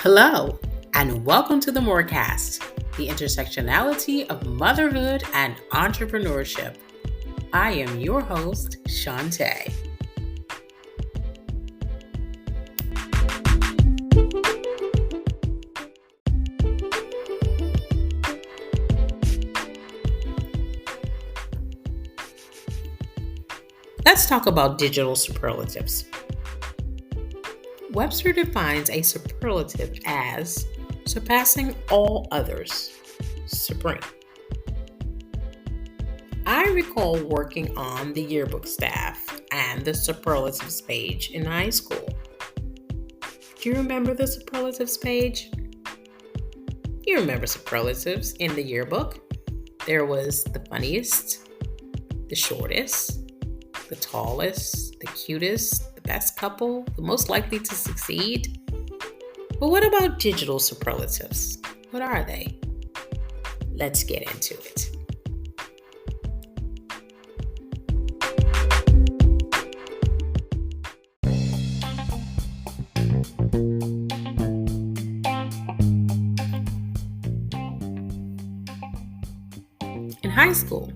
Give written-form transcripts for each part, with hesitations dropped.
Hello, and welcome to the MOR Cast, the intersectionality of motherhood and entrepreneurship. I am your host, Shon-tay. Let's talk about digital superlatives. Webster defines a superlative as surpassing all others, supreme. I recall working on the yearbook staff and the superlatives page in high school. Do you remember the superlatives page? You remember superlatives in the yearbook? There was the funniest, the shortest, the tallest, the cutest, the best couple, the most likely to succeed. But what about digital superlatives? What are they? Let's get into it. In high school,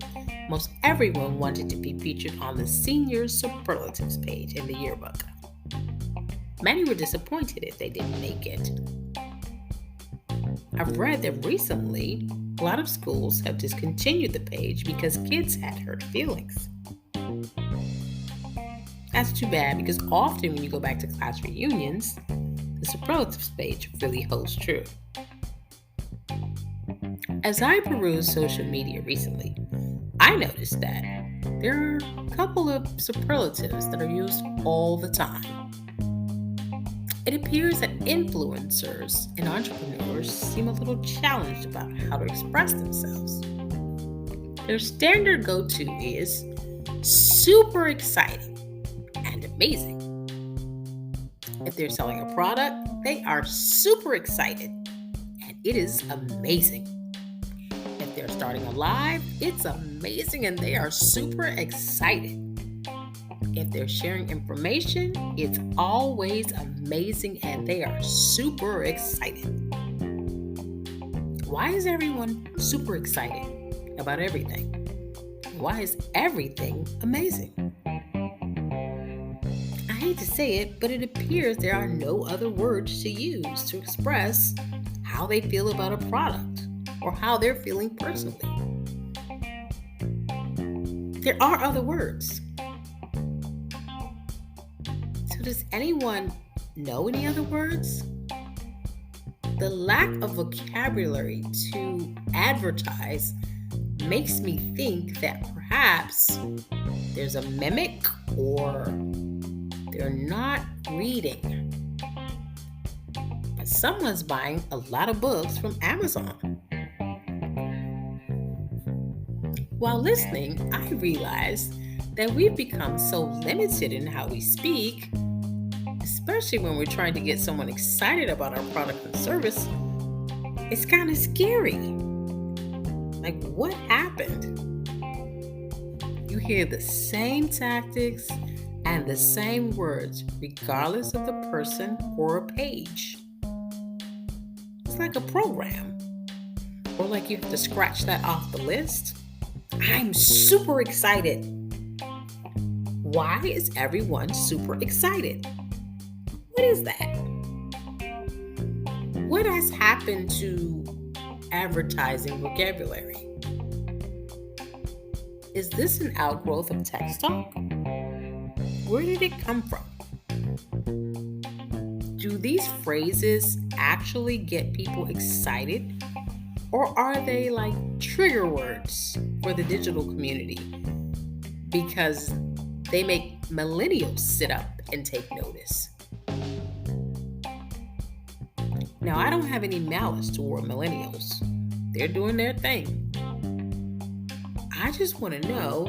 most everyone wanted to be featured on the Senior Superlatives page in the yearbook. Many were disappointed if they didn't make it. I've read that recently, a lot of schools have discontinued the page because kids had hurt feelings. That's too bad because often when you go back to class reunions, the Superlatives page really holds true. As I perused social media recently, I noticed that there are a couple of superlatives that are used all the time. It appears that influencers and entrepreneurs seem a little challenged about how to express themselves. Their standard go-to is super exciting and amazing. If they're selling a product, they are super excited and it is amazing. If they're starting a live, it's amazing and they are super excited. If they're sharing information, it's always amazing and they are super excited. Why is everyone super excited about everything? Why is everything amazing? I hate to say it, but it appears there are no other words to use to express how they feel about a product or how they're feeling personally. There are other words. So does anyone know any other words? The lack of vocabulary to advertise makes me think that perhaps there's a mimic or they're not reading. But someone's buying a lot of books from Amazon. While listening, I realized that we've become so limited in how we speak, especially when we're trying to get someone excited about our product and service. It's kind of scary. Like, what happened? You hear the same tactics and the same words, regardless of the person or a page. It's like a program, or like you have to scratch that off the list. I'm super excited. Why is everyone super excited? What is that? What has happened to advertising vocabulary? Is this an outgrowth of text talk? Where did it come from? Do these phrases actually get people excited? Or are they like trigger words for the digital community because they make millennials sit up and take notice? Now, I don't have any malice toward millennials. They're doing their thing. I just want to know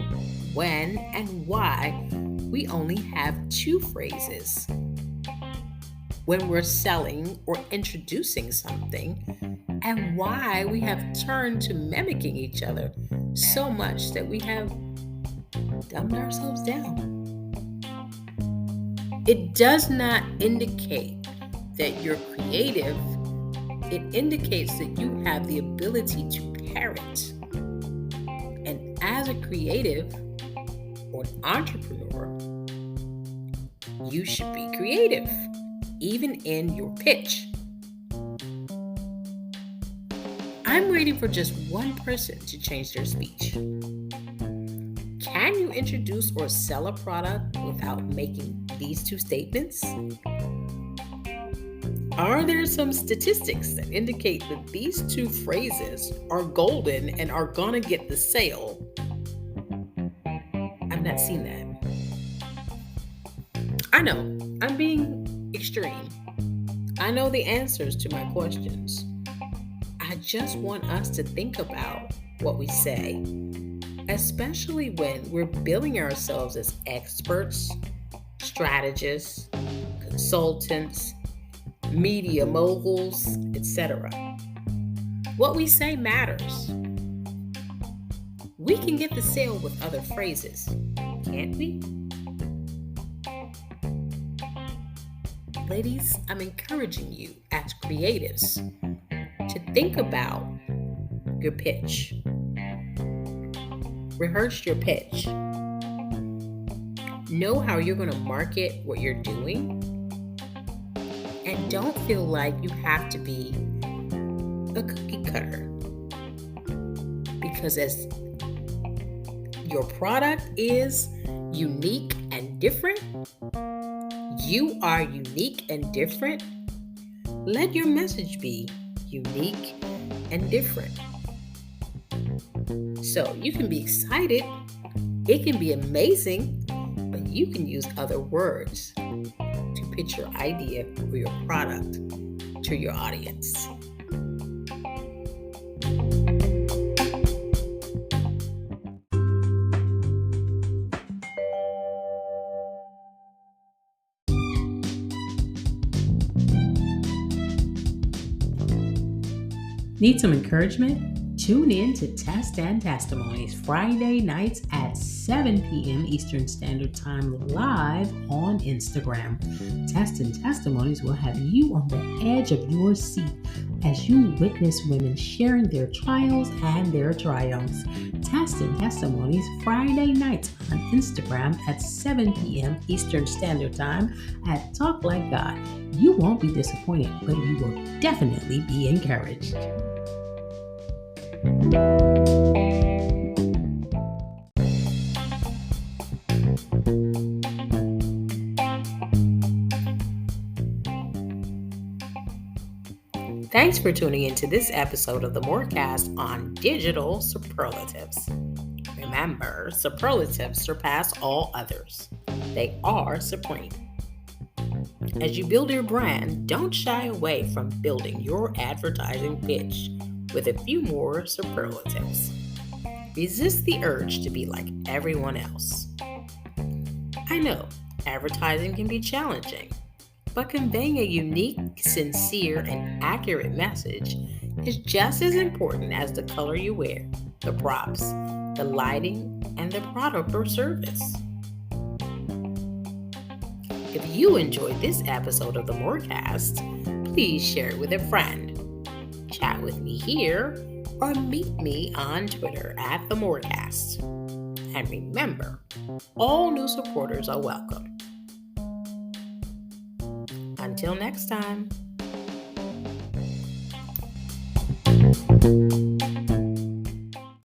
when and why we only have two phrases when we're selling or introducing something, and why we have turned to mimicking each other so much that we have dumbed ourselves down. It does not indicate that you're creative, it indicates that you have the ability to parent. And as a creative or an entrepreneur, you should be creative, even in your pitch. I'm waiting for just one person to change their speech. Can you introduce or sell a product without making these two statements? Are there some statistics that indicate that these two phrases are golden and are gonna get the sale? I've not seen that. I know, I'm being extreme. I know the answers to my questions. I just want us to think about what we say, especially when we're billing ourselves as experts, strategists, consultants, media moguls, etc. What we say matters. We can get the sale with other phrases, can't we? Ladies, I'm encouraging you as creatives to think about your pitch. Rehearse your pitch. Know how you're going to market what you're doing. And don't feel like you have to be a cookie cutter. Because as your product is unique and different, you are unique and different, let your message be unique and different. So you can be excited, it can be amazing, but you can use other words to pitch your idea or your product to your audience. Need some encouragement? Tune in to Test and Testimonies Friday nights at 7 p.m. Eastern Standard Time live on Instagram. Test and Testimonies will have you on the edge of your seat as you witness women sharing their trials and their triumphs. Test and Testimonies Friday nights on Instagram at 7 p.m. Eastern Standard Time at Talk Like God. You won't be disappointed, but you will definitely be encouraged. Thanks for tuning into this episode of the MOR Cast on digital superlatives. Remember, superlatives surpass all others. They are supreme. As you build your brand, don't shy away from building your advertising pitch with a few more superlatives. Resist the urge to be like everyone else. I know, advertising can be challenging, but conveying a unique, sincere, and accurate message is just as important as the color you wear, the props, the lighting, and the product or service. If you enjoyed this episode of the MOR Cast, please share it with a friend. Chat with me here or meet me on Twitter at the MOR Cast. And remember, all new supporters are welcome. Until next time.